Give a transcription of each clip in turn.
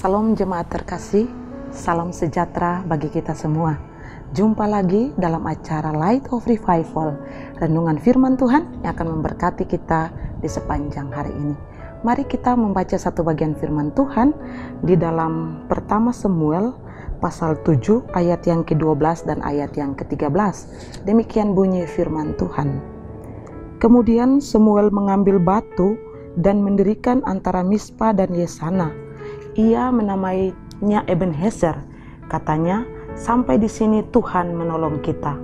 Salam jemaat terkasih, salam sejahtera bagi kita semua. Jumpa lagi dalam acara Light of Revival, renungan firman Tuhan yang akan memberkati kita di sepanjang hari ini. Mari kita membaca satu bagian firman Tuhan di dalam pertama Samuel pasal 7 ayat yang ke-12 dan ayat yang ke-13. Demikian bunyi firman Tuhan. Kemudian Samuel mengambil batu dan mendirikan antara Mispa dan Yesana. Ia menamainya Ebenezer. Katanya, sampai di sini Tuhan menolong kita.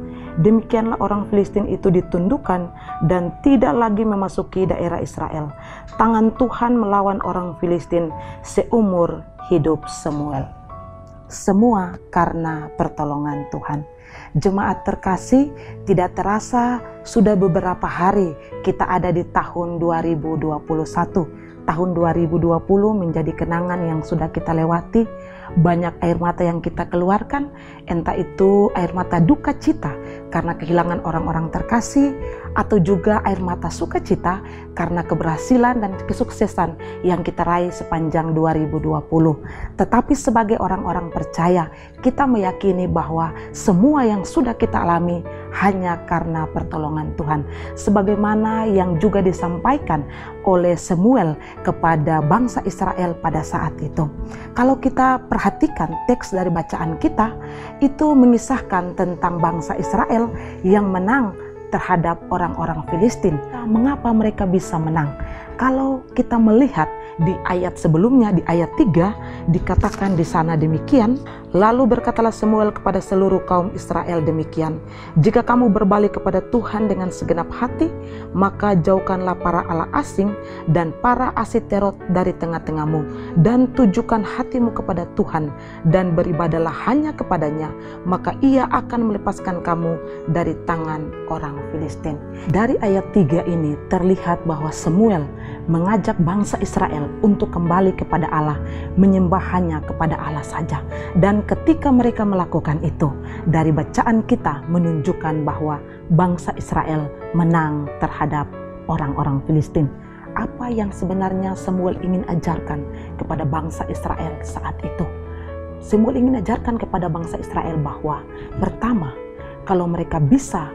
Demikianlah orang Filistin itu ditundukkan dan tidak lagi memasuki daerah Israel. Tangan Tuhan melawan orang Filistin seumur hidup Samuel. Semua karena pertolongan Tuhan. Jemaat terkasih, tidak terasa sudah beberapa hari kita ada di tahun 2021. Tahun 2020 menjadi kenangan yang sudah kita lewati. Banyak air mata yang kita keluarkan, entah itu air mata duka cita karena kehilangan orang-orang terkasih, atau juga air mata sukacita karena keberhasilan dan kesuksesan yang kita raih sepanjang 2020. Tetapi sebagai orang-orang percaya, kita meyakini bahwa semua yang sudah kita alami hanya karena pertolongan Tuhan. Sebagaimana yang juga disampaikan oleh Samuel kepada bangsa Israel pada saat itu. Kalau kita perhatikan teks dari bacaan kita, itu mengisahkan tentang bangsa Israel yang menang terhadap orang-orang Filistin. Mengapa mereka bisa menang? Kalau kita melihat di ayat sebelumnya, di ayat 3, dikatakan di sana demikian, lalu berkatalah Samuel kepada seluruh kaum Israel demikian, jika kamu berbalik kepada Tuhan dengan segenap hati, maka jauhkanlah para allah asing dan para asiterot dari tengah-tengahmu, dan tujukan hatimu kepada Tuhan, dan beribadalah hanya kepadanya, maka ia akan melepaskan kamu dari tangan orang Filistin. Dari ayat 3 ini terlihat bahwa Samuel mengajak bangsa Israel untuk kembali kepada Allah, menyembah hanya kepada Allah saja. Dan ketika mereka melakukan itu, dari bacaan kita menunjukkan bahwa bangsa Israel menang terhadap orang-orang Filistin. Apa yang sebenarnya Samuel ingin ajarkan kepada bangsa Israel saat itu? Samuel ingin ajarkan kepada bangsa Israel bahwa pertama, kalau mereka bisa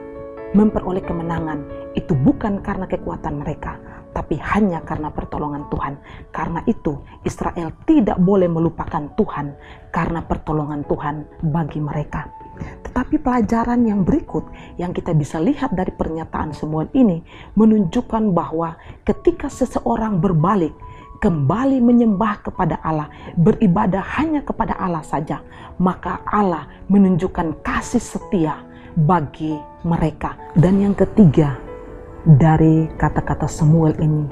memperoleh kemenangan, itu bukan karena kekuatan mereka, tapi hanya karena pertolongan Tuhan. Karena itu Israel tidak boleh melupakan Tuhan karena pertolongan Tuhan bagi mereka. Tetapi pelajaran yang berikut yang kita bisa lihat dari pernyataan Samuel ini menunjukkan bahwa ketika seseorang berbalik kembali menyembah kepada Allah, beribadah hanya kepada Allah saja, maka Allah menunjukkan kasih setia bagi mereka. Dan yang ketiga, dari kata-kata Samuel ini,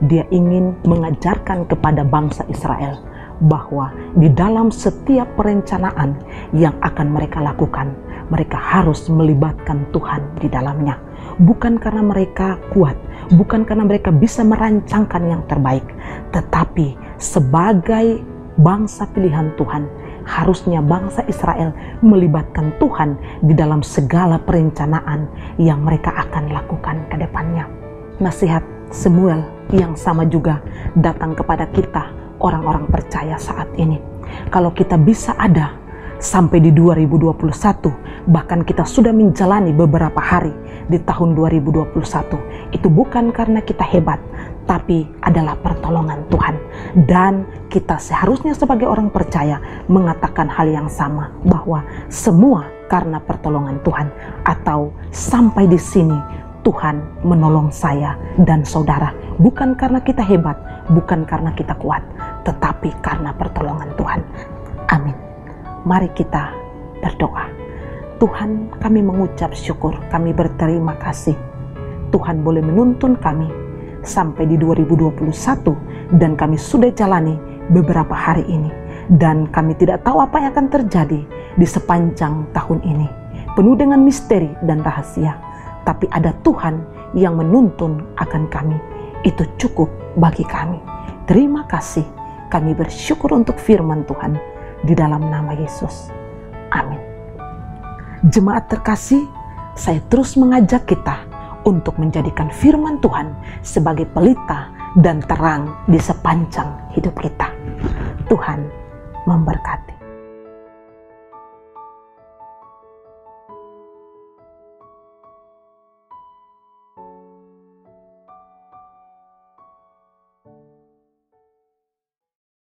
dia ingin mengajarkan kepada bangsa Israel bahwa di dalam setiap perencanaan yang akan mereka lakukan, mereka harus melibatkan Tuhan di dalamnya. Bukan karena mereka kuat, bukan karena mereka bisa merancangkan yang terbaik, tetapi sebagai bangsa pilihan Tuhan, harusnya bangsa Israel melibatkan Tuhan di dalam segala perencanaan yang mereka akan lakukan ke depannya. Nasihat Samuel yang sama juga datang kepada kita, orang-orang percaya saat ini. Kalau kita bisa ada sampai di 2021, bahkan kita sudah menjalani beberapa hari di tahun 2021, itu bukan karena kita hebat, tapi adalah pertolongan Tuhan. Dan kita seharusnya sebagai orang percaya mengatakan hal yang sama, bahwa semua karena pertolongan Tuhan, atau sampai di sini Tuhan menolong saya dan saudara, bukan karena kita hebat, bukan karena kita kuat, tetapi karena pertolongan Tuhan. Amin. Mari kita berdoa. Tuhan, kami mengucap syukur, kami berterima kasih. Tuhan boleh menuntun kami sampai di 2021 dan kami sudah jalani beberapa hari ini. Dan kami tidak tahu apa yang akan terjadi di sepanjang tahun ini. Penuh dengan misteri dan rahasia. Tapi ada Tuhan yang menuntun akan kami. Itu cukup bagi kami. Terima kasih. Kami bersyukur untuk firman Tuhan. Di dalam nama Yesus. Amin. Jemaat terkasih, saya terus mengajak kita untuk menjadikan firman Tuhan sebagai pelita dan terang di sepanjang hidup kita. Tuhan memberkati.